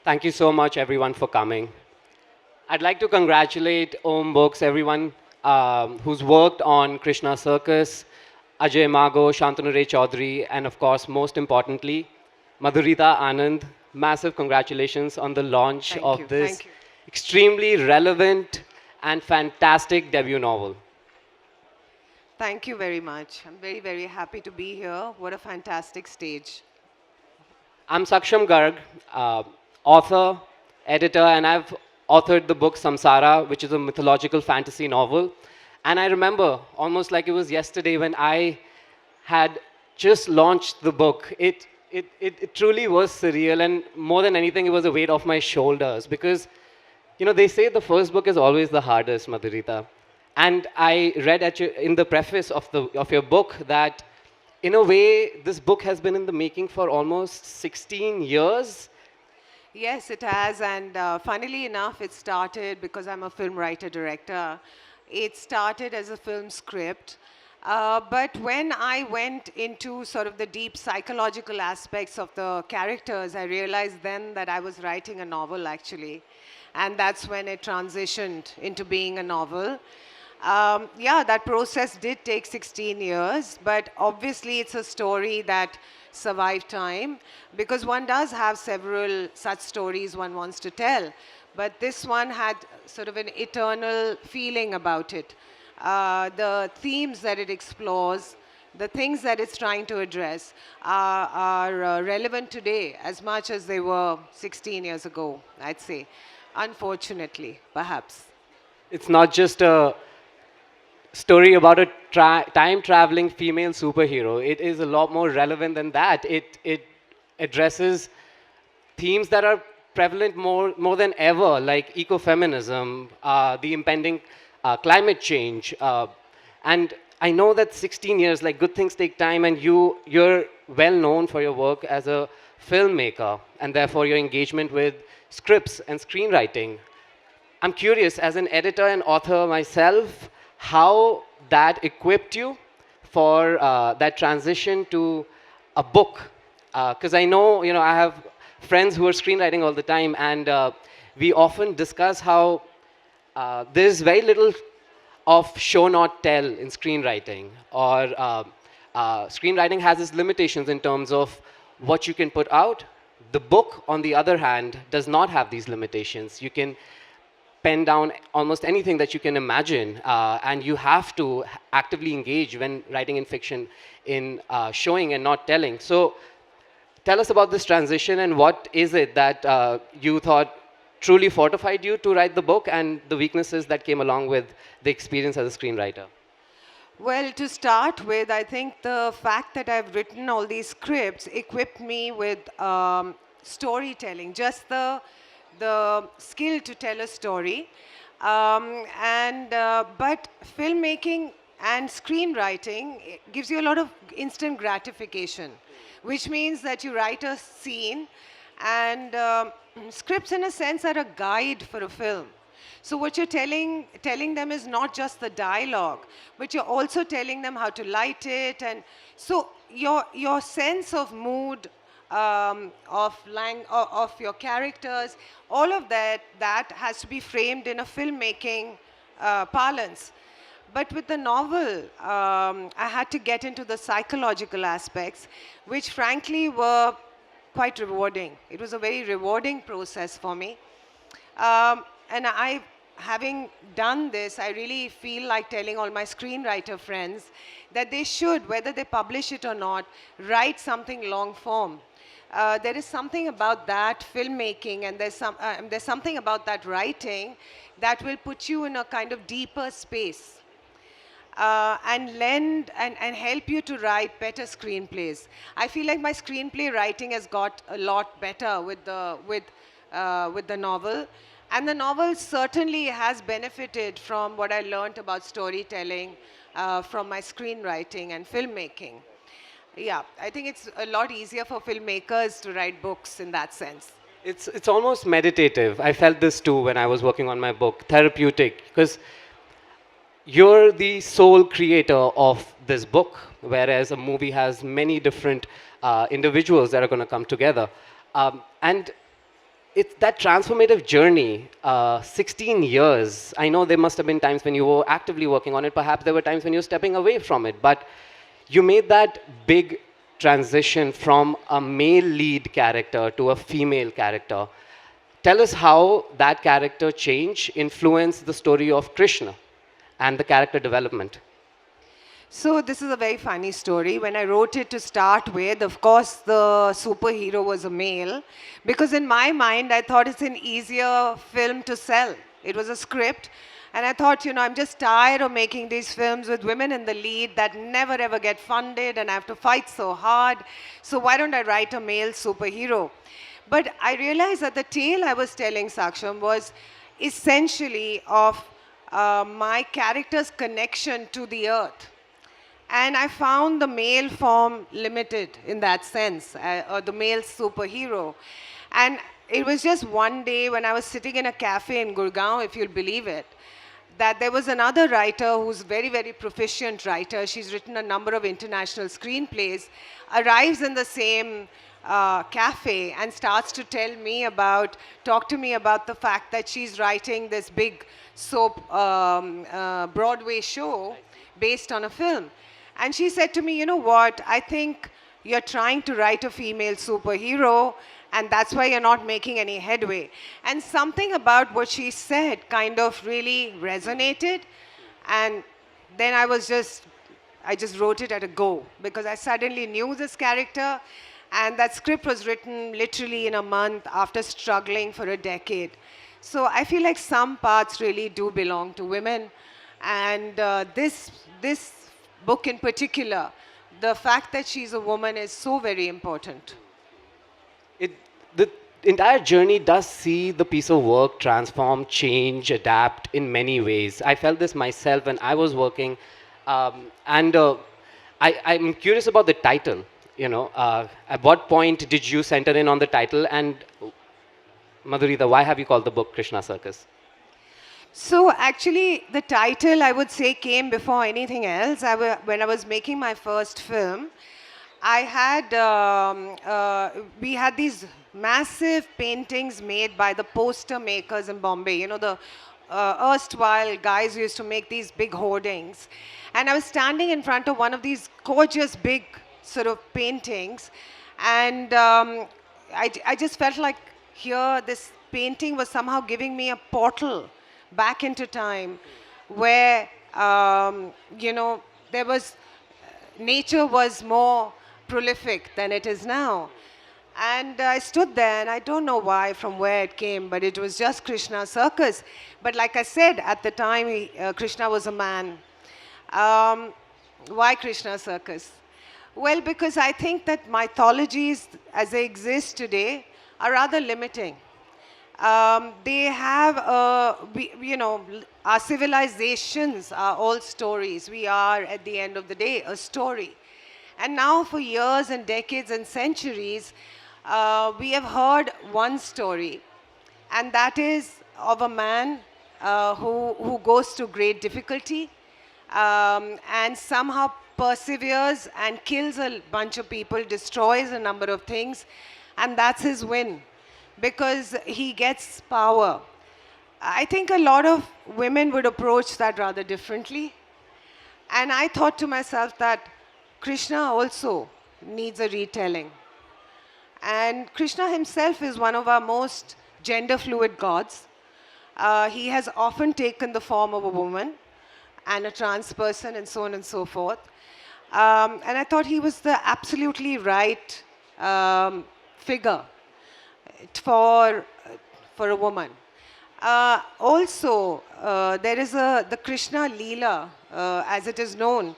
Thank you so much, everyone, for coming. I'd like to congratulate Om Books, everyone who's worked on Krishna Circus, Ajay Mago, Shantanu Ray Chaudhary, and of course, most importantly, Madhureeta Anand. Massive congratulations on the launch Thank of you. this Thank you. extremely relevant and fantastic debut novel. Thank you very much. I'm very, very happy to be here. What a fantastic stage. I'm Saksham Garg, author, editor, and I've authored the book Samsara, which is a mythological fantasy novel. And I remember almost like it was yesterday when I had just launched the book. It truly was surreal, and more than anything, it was a weight off my shoulders because, they say the first book is always the hardest, Madhurita. And I read in the preface of your book that in a way, this book has been in the making for almost 16 years. Yes, it has. And funnily enough, it started because I'm a film writer director. It started as a film script. But when I went into sort of the deep psychological aspects of the characters, I realized then that I was writing a novel actually. And that's when it transitioned into being a novel. Yeah, that process did take 16 years, but obviously it's a story that survived time because one does have several such stories one wants to tell. But this one had sort of an eternal feeling about it. The themes that it explores, the things that it's trying to address are relevant today as much as they were 16 years ago, I'd say. Unfortunately, perhaps. It's not just a story about a time traveling female superhero. It is a lot more relevant than that. It addresses themes that are prevalent more than ever, like ecofeminism, the impending climate change. And I know that 16 years, like good things take time, and you're well known for your work as a filmmaker, and therefore your engagement with scripts and screenwriting. I'm curious, as an editor and author myself, how that equipped you for that transition to a book. Because I know, I have friends who are screenwriting all the time, and we often discuss how there's very little of show not tell in screenwriting, or screenwriting has its limitations in terms of what you can put out. The book, on the other hand, does not have these limitations. You can pen down almost anything that you can imagine, and you have to actively engage when writing in fiction in showing and not telling. So tell us about this transition, and what is it that you thought truly fortified you to write the book, and the weaknesses that came along with the experience as a screenwriter? Well, to start with, I think the fact that I've written all these scripts equipped me with storytelling, just the skill to tell a story. But filmmaking and screenwriting gives you a lot of instant gratification, which means that you write a scene and scripts, in a sense, are a guide for a film. So what you're telling them is not just the dialogue, but you're also telling them how to light it, and so your sense of mood, of your characters, all of that has to be framed in a filmmaking parlance. But with the novel, I had to get into the psychological aspects, which frankly were quite rewarding. It was a very rewarding process for me. And having done this, I really feel like telling all my screenwriter friends that they should, whether they publish it or not, write something long form. There is something about that filmmaking, and there's something about that writing that will put you in a kind of deeper space. And lend and help you to write better screenplays. I feel like my screenplay writing has got a lot better with the novel, and the novel certainly has benefited from what I learned about storytelling from my screenwriting and filmmaking. Yeah, I think it's a lot easier for filmmakers to write books in that sense. It's almost meditative. I felt this too when I was working on my book, therapeutic, because you're the sole creator of this book, whereas a movie has many different individuals that are going to come together. And it's that transformative journey, 16 years. I know there must have been times when you were actively working on it. Perhaps there were times when you were stepping away from it. But you made that big transition from a male lead character to a female character. Tell us how that character change influenced the story of Krishna and the character development. So this is a very funny story. When I wrote it to start with, of course, the superhero was a male, because in my mind, I thought it's an easier film to sell. It was a script, and I thought, I'm just tired of making these films with women in the lead that never ever get funded, and I have to fight so hard. So why don't I write a male superhero? But I realized that the tale I was telling, Saksham, was essentially of my character's connection to the earth. And I found the male form limited in that sense, or the male superhero. And it was just one day when I was sitting in a cafe in Gurgaon, if you'll believe it, that there was another writer who's very, very proficient writer. She's written a number of international screenplays, arrives in the same cafe and starts to talk to me about the fact that she's writing this big soap Broadway show based on a film. And she said to me, you know what, I think you're trying to write a female superhero, and that's why you're not making any headway. And something about what she said kind of really resonated. And then I just wrote it at a go, because I suddenly knew this character, and that script was written literally in a month after struggling for a decade. So I feel like some parts really do belong to women. And this book in particular, the fact that she's a woman is so very important. The entire journey does see the piece of work transform, change, adapt in many ways. I felt this myself when I was working. And I'm curious about the title. At what point did you center in on the title? And Madhureeta, why have you called the book Krishna Circus? So actually, the title, I would say, came before anything else. When I was making my first film, we had these massive paintings made by the poster makers in Bombay. The erstwhile guys who used to make these big hoardings. And I was standing in front of one of these gorgeous big sort of paintings, and I just felt like here, this painting was somehow giving me a portal back into time, where there was nature was more prolific than it is now. And I stood there, and I don't know why, from where it came, but it was just Krishna Circus. But like I said, at the time, Krishna was a man. Why Krishna Circus? Well, because I think that mythologies as they exist today are rather limiting. They have, our civilizations are all stories. We are, at the end of the day, a story. And now for years and decades and centuries, we have heard one story, and that is of a man who goes to great difficulty and somehow perseveres and kills a bunch of people, destroys a number of things, and that's his win, because he gets power. I think a lot of women would approach that rather differently. And I thought to myself that Krishna also needs a retelling. And Krishna himself is one of our most gender fluid gods. He has often taken the form of a woman and a trans person and so on and so forth. And I thought he was the absolutely right figure for a woman. Also, there is the Krishna Leela, as it is known,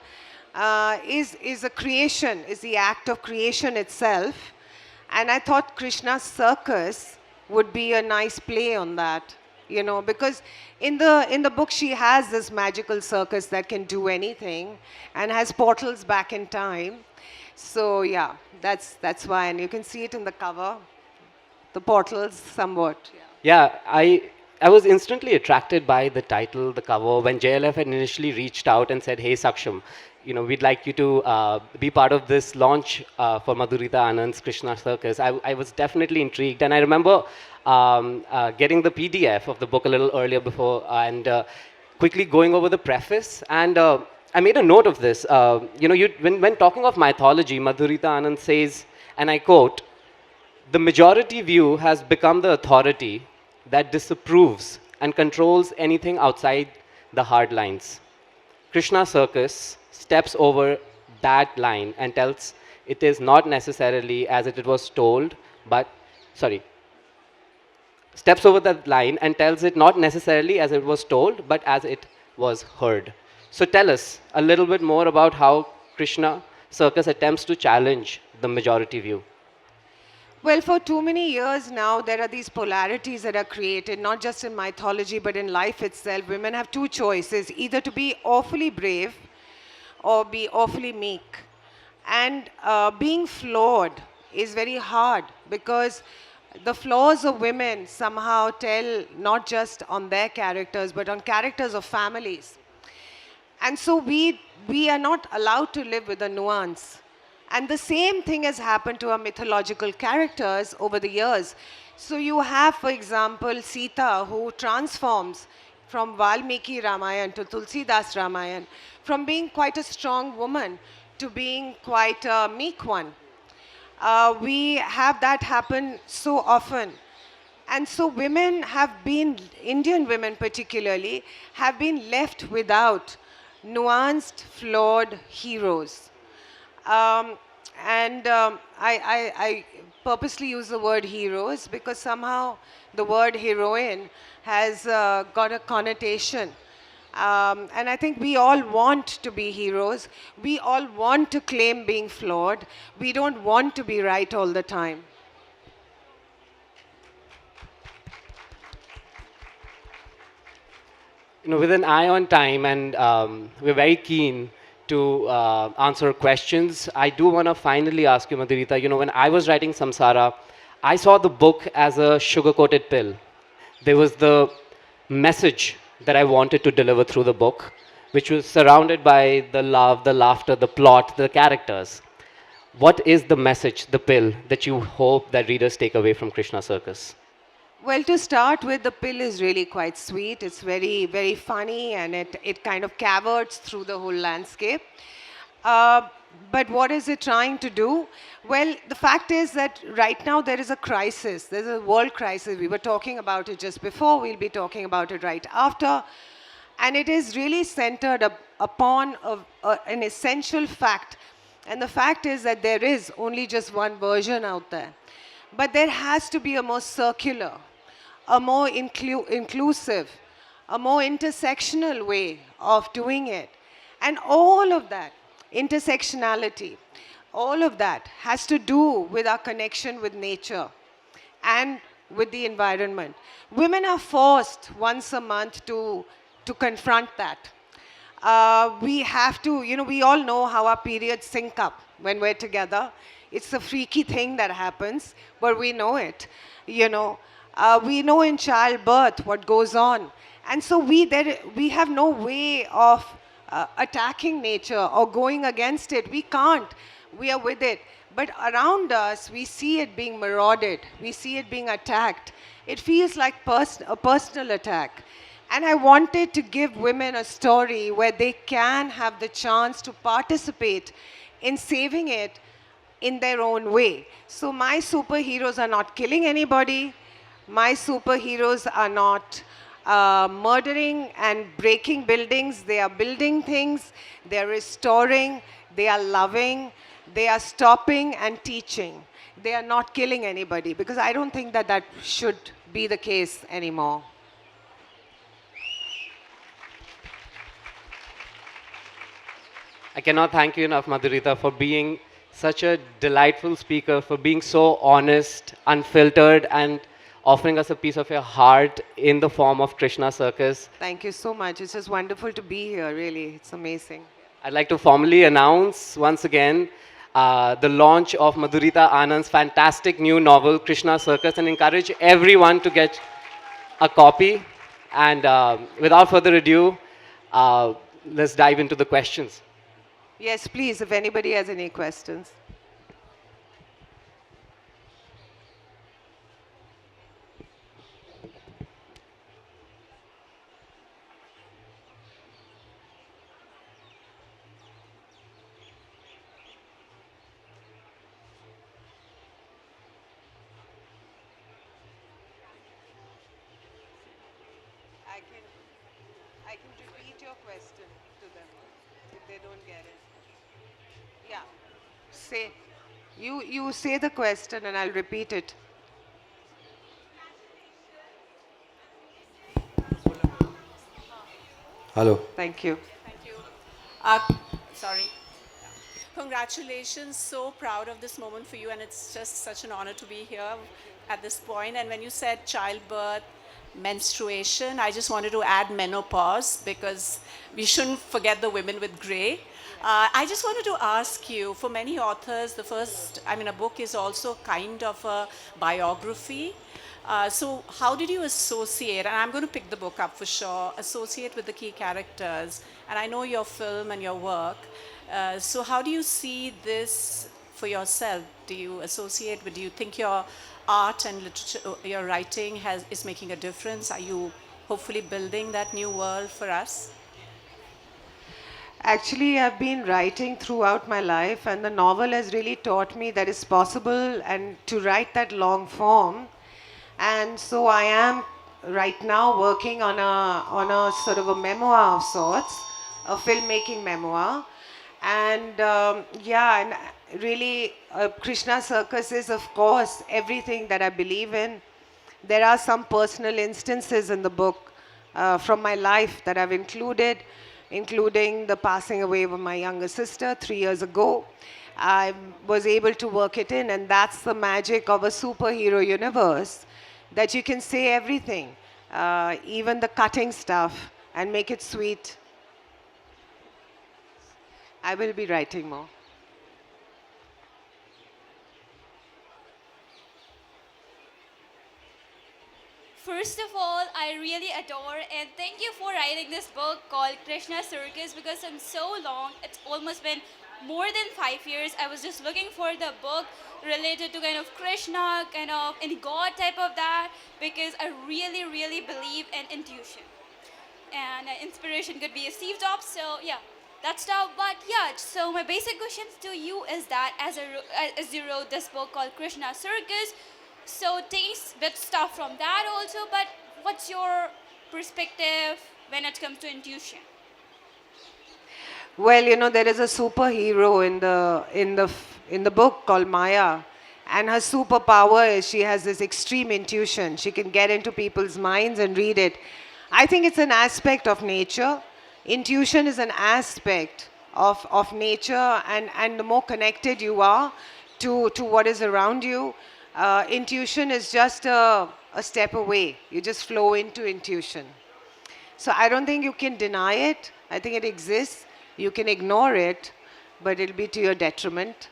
is a creation, is the act of creation itself. And I thought Krishna Circus would be a nice play on that, because in the book she has this magical circus that can do anything and has portals back in time. So yeah, that's why, and you can see it in the cover, the portals somewhat. Yeah, I was instantly attracted by the title, the cover. When JLF had initially reached out and said, "Hey Saksham, we'd like you to be part of this launch for Madhureeta Anand's Krishna Circus. I was definitely intrigued, and I remember getting the PDF of the book a little earlier before, and quickly going over the preface. And I made a note of this. When talking of mythology, Madhureeta Anand says, and I quote, "The majority view has become the authority that disapproves and controls anything outside the hard lines. Krishna Circus steps over that line and tells it is not necessarily as it was told, but, sorry, steps over that line and tells it not necessarily as it was told, but as it was heard." So tell us a little bit more about how Krishna Circus attempts to challenge the majority view. Well, for too many years now, there are these polarities that are created, not just in mythology, but in life itself. Women have two choices, either to be awfully brave or be awfully meek. And being flawed is very hard because the flaws of women somehow tell not just on their characters, but on characters of families. And so we are not allowed to live with a nuance. And the same thing has happened to our mythological characters over the years. So you have, for example, Sita, who transforms from Valmiki Ramayana to Tulsidas Ramayana, from being quite a strong woman to being quite a meek one. We have that happen so often. And so women have been, Indian women particularly, have been left without nuanced, flawed heroes. I purposely use the word heroes because somehow the word heroine has got a connotation. And I think we all want to be heroes. We all want to claim being flawed. We don't want to be right all the time. With an eye on time, and we're very keen to answer questions, I do want to finally ask you, Madhurita, when I was writing Samsara, I saw the book as a sugar-coated pill. There was the message that I wanted to deliver through the book, which was surrounded by the love, the laughter, the plot, the characters. What is the message, the pill, that you hope that readers take away from Krishna Circus? Well, to start with, the pill is really quite sweet. It's very, very funny, and it kind of cavorts through the whole landscape. Uh, but what is it trying to do? Well, the fact is that right now there is a crisis. There's a world crisis. We were talking about it just before. We'll be talking about it right after. And it is really centered upon an essential fact. And the fact is that there is only just one version out there. But there has to be a more circular, a more inclusive, a more intersectional way of doing it. And all of that, intersectionality, all of that has to do with our connection with nature and with the environment. Women are forced once a month to confront that. We have to, we all know how our periods sync up when we're together. It's a freaky thing that happens, but we know it. We know in childbirth what goes on. And so we have no way of attacking nature or going against it. We can't. We are with it. But around us, we see it being marauded. We see it being attacked. It feels like a personal attack. And I wanted to give women a story where they can have the chance to participate in saving it in their own way. So my superheroes are not killing anybody. My superheroes are not murdering and breaking buildings. They are building things. They are restoring. They are loving. They are stopping and teaching. They are not killing anybody, because I don't think that that should be the case anymore. I cannot thank you enough, Madhurita, for being such a delightful speaker, for being so honest, unfiltered, and offering us a piece of your heart in the form of Krishna Circus. Thank you so much. It's just wonderful to be here, really. It's amazing. I'd like to formally announce once again the launch of Madhurita Anand's fantastic new novel, Krishna Circus, and encourage everyone to get a copy. And without further ado, let's dive into the questions. Yes, please, if anybody has any questions. I can, I can repeat your question to them if they don't get it. Yeah. Say, you say the question and I'll repeat it. Hello. Thank you. Thank you. Uh, Sorry. Congratulations. So proud of this moment for you, and it's just such an honor to be here at this point. And when you said childbirth, menstruation, I just wanted to add menopause because we shouldn't forget the women with gray. I just wanted to ask you, for many authors, a book is also kind of a biography. So how did you associate, and I'm going to pick the book up for sure, associate with the key characters? And I know your film and your work. So how do you see this for yourself? Do you associate with, do you think your art and literature, your writing is making a difference? Are you hopefully building that new world for us? Actually, I've been writing throughout my life, and the novel has really taught me that it's possible and to write that long form. And so I am right now working on a sort of a memoir of sorts, a filmmaking memoir. And yeah, and really, Krishna Circus is, of course, everything that I believe in. There are some personal instances in the book from my life that I've included, including the passing away of my younger sister 3 years ago. I was able to work it in, and that's the magic of a superhero universe, that you can say everything, even the cutting stuff, and make it sweet. I will be writing more. First of all, I really adore and thank you for writing this book called Krishna Circus because I'm so long. It's almost been more than 5 years. I was just looking for the book related to kind of Krishna, kind of any god type of that, because I really, really believe in intuition. And inspiration could be a Steve Jobs. So yeah, that's stuff. But yeah, so my basic questions to you is that as you wrote this book called Krishna Circus, so taste bit stuff from that also. But what's your perspective when it comes to intuition? Well, you know, there is a superhero in the book called Maya, and her superpower is she has this extreme intuition. She can get into people's minds and read it. I think it's an aspect of nature. Intuition is an aspect of nature, and the more connected you are to what is around you, intuition is just a step away. You just flow into intuition. So I don't think you can deny it. I think it exists. You can ignore it, but it'll be to your detriment.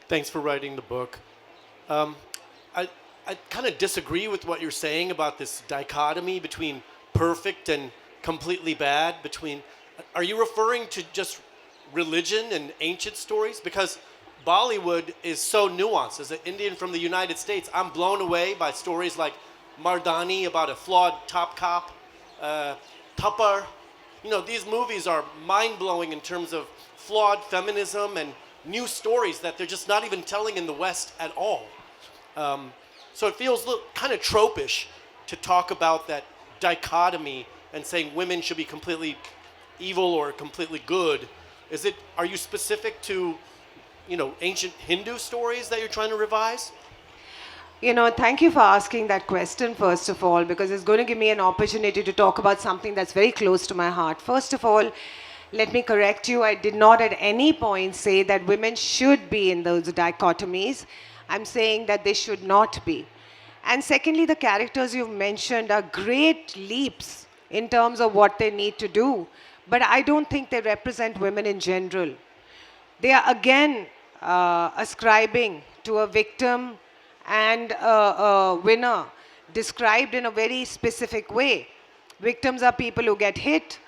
Thanks for writing the book. Um, I, I kind of disagree with what you're saying about this dichotomy between perfect and completely bad. Are you referring to just religion and ancient stories? Because Bollywood is so nuanced. As an Indian from the United States, I'm blown away by stories like Mardani about a flawed top cop, Tappar. You know, these movies are mind-blowing in terms of flawed feminism and new stories that they're just not even telling in the West at all. So it feels kind of tropish to talk about that dichotomy and saying women should be completely evil or completely good. Are you specific to, ancient Hindu stories that you're trying to revise? You know, thank you for asking that question, first of all, because it's going to give me an opportunity to talk about something that's very close to my heart. First of all, let me correct you. I did not at any point say that women should be in those dichotomies. I'm saying that they should not be. And secondly, the characters you've mentioned are great leaps in terms of what they need to do. But I don't think they represent women in general. They are again ascribing to a victim and a winner described in a very specific way. Victims are people who get hit,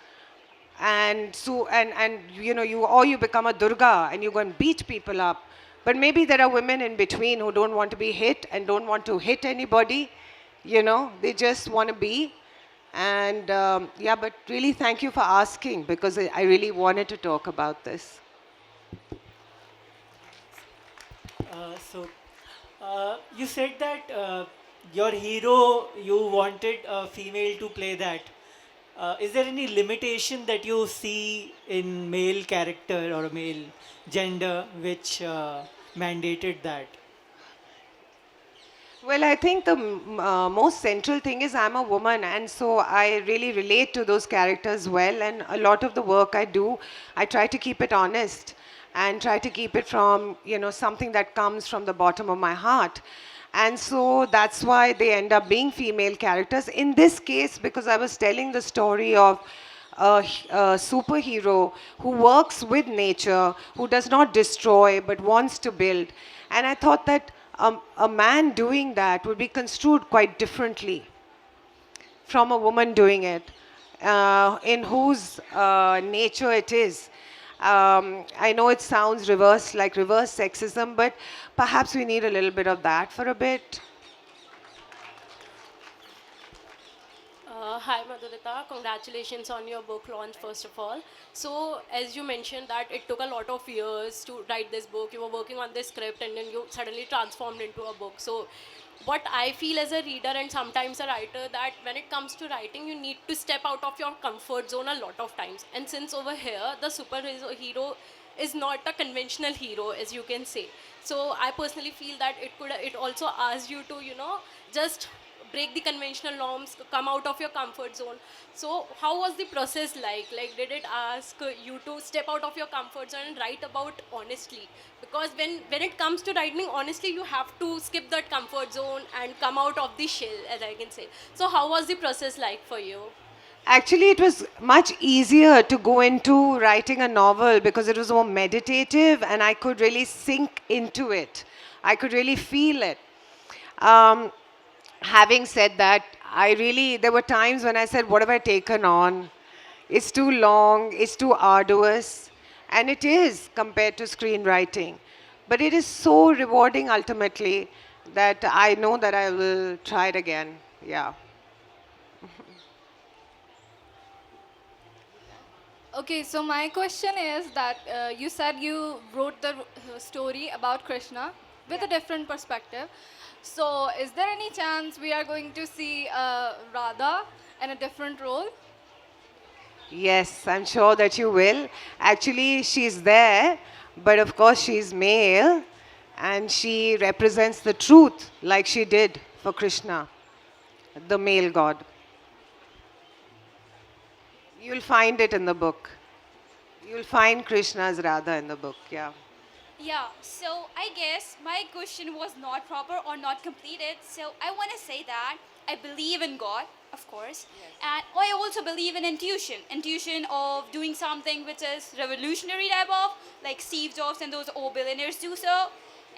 and so and you know, you become a Durga and you go and beat people up. But maybe there are women in between who don't want to be hit and don't want to hit anybody. You know, they just want to be. And yeah, but really thank you for asking, because I really wanted to talk about this. You said that your hero, you wanted a female to play that. Is there any limitation that you see in male character or male gender which mandated that? Well, I think the most central thing is I'm a woman, and so I really relate to those characters well. And a lot of the work I do, I try to keep it honest and try to keep it from, you know, something that comes from the bottom of my heart. And so that's why they end up being female characters. In this case, because I was telling the story of a superhero who works with nature, who does not destroy but wants to build. And I thought that a man doing that would be construed quite differently from a woman doing it, in whose nature it is. I know it sounds like reverse sexism, but perhaps we need a little bit of that for a bit. Hi Madhureeta, congratulations on your book launch first of all. So as you mentioned that it took a lot of years to write this book, you were working on this script and then you suddenly transformed into a book. So what I feel as a reader and sometimes a writer, that when it comes to writing you need to step out of your comfort zone a lot of times. And since over here the superhero is not a conventional hero as you can say. So I personally feel that it also asks you to, just break the conventional norms, come out of your comfort zone. So how was the process like? Like, did it ask you to step out of your comfort zone and write about honestly? Because when it comes to writing honestly, you have to skip that comfort zone and come out of the shell, as I can say. So how was the process like for you? Actually, it was much easier to go into writing a novel because it was more meditative and I could really sink into it. I could really feel it. Having said that, there were times when I said, what have I taken on? It's too long, it's too arduous, and it is compared to screenwriting. But it is so rewarding ultimately that I know that I will try it again. Yeah. Okay, so my question is that you said you wrote the story about Krishna with a different perspective. So, is there any chance we are going to see Radha in a different role? Yes, I'm sure that you will. Actually, she's there, but of course she's male and she represents the truth like she did for Krishna, the male god. You'll find it in the book. You'll find Krishna's Radha in the book, yeah. Yeah, so I guess my question was not proper or not completed. So I want to say that I believe in God, of course, and I also believe in intuition of doing something which is revolutionary type of, like Steve Jobs and those old billionaires do so,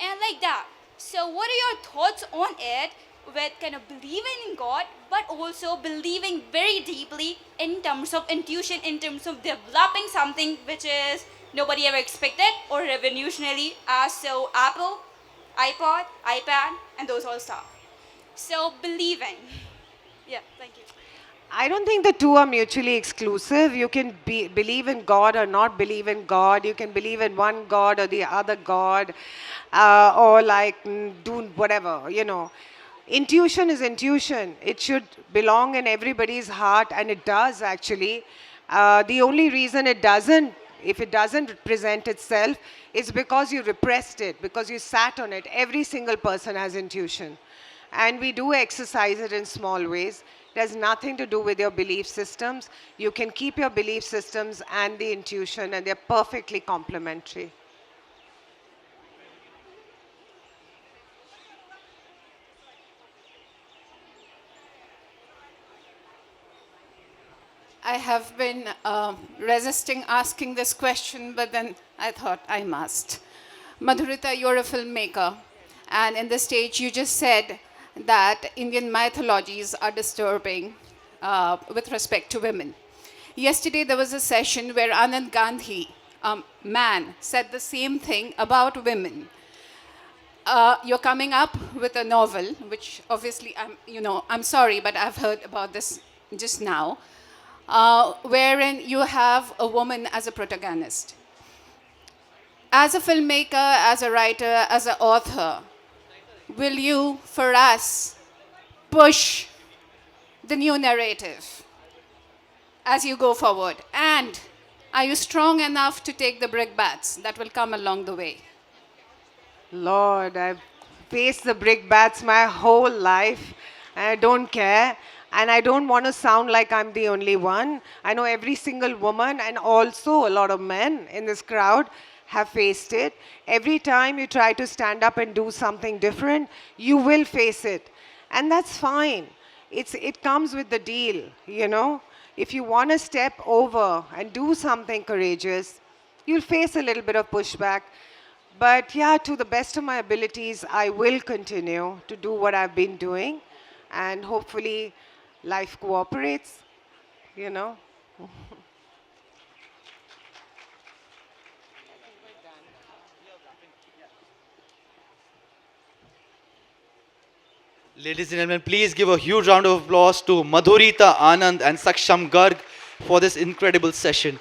and like that. So what are your thoughts on it with kind of believing in God, but also believing very deeply in terms of intuition, in terms of developing something which is nobody ever expected or revolutionary as so Apple, iPod, iPad, and those all stuff. So believing. Yeah, thank you. I don't think the two are mutually exclusive. You can believe in God or not believe in God. You can believe in one God or the other God, or like do whatever, Intuition is intuition. It should belong in everybody's heart, and it does actually. The only reason if it doesn't present itself, is because you repressed it, because you sat on it. Every single person has intuition. And we do exercise it in small ways. It has nothing to do with your belief systems. You can keep your belief systems and the intuition, and they're perfectly complementary. I have been resisting asking this question, but then I thought I must. Madhureeta, you're a filmmaker, and in the stage you just said that Indian mythologies are disturbing with respect to women. Yesterday, there was a session where Anand Gandhi, a man, said the same thing about women. You're coming up with a novel, which obviously I'm sorry, but I've heard about this just now, wherein you have a woman as a protagonist. As a filmmaker, as a writer, as an author, will you, for us, push the new narrative as you go forward? And are you strong enough to take the brickbats that will come along the way? Lord, I've faced the brickbats my whole life, and I don't care. And I don't want to sound like I'm the only one. I know every single woman and also a lot of men in this crowd have faced it. Every time you try to stand up and do something different, you will face it. And that's fine. It comes with the deal, you know. If you want to step over and do something courageous, you'll face a little bit of pushback. But yeah, to the best of my abilities, I will continue to do what I've been doing. And hopefully, life cooperates, you know. Ladies and gentlemen, please give a huge round of applause to Madhureeta Anand and Saksham Garg for this incredible session.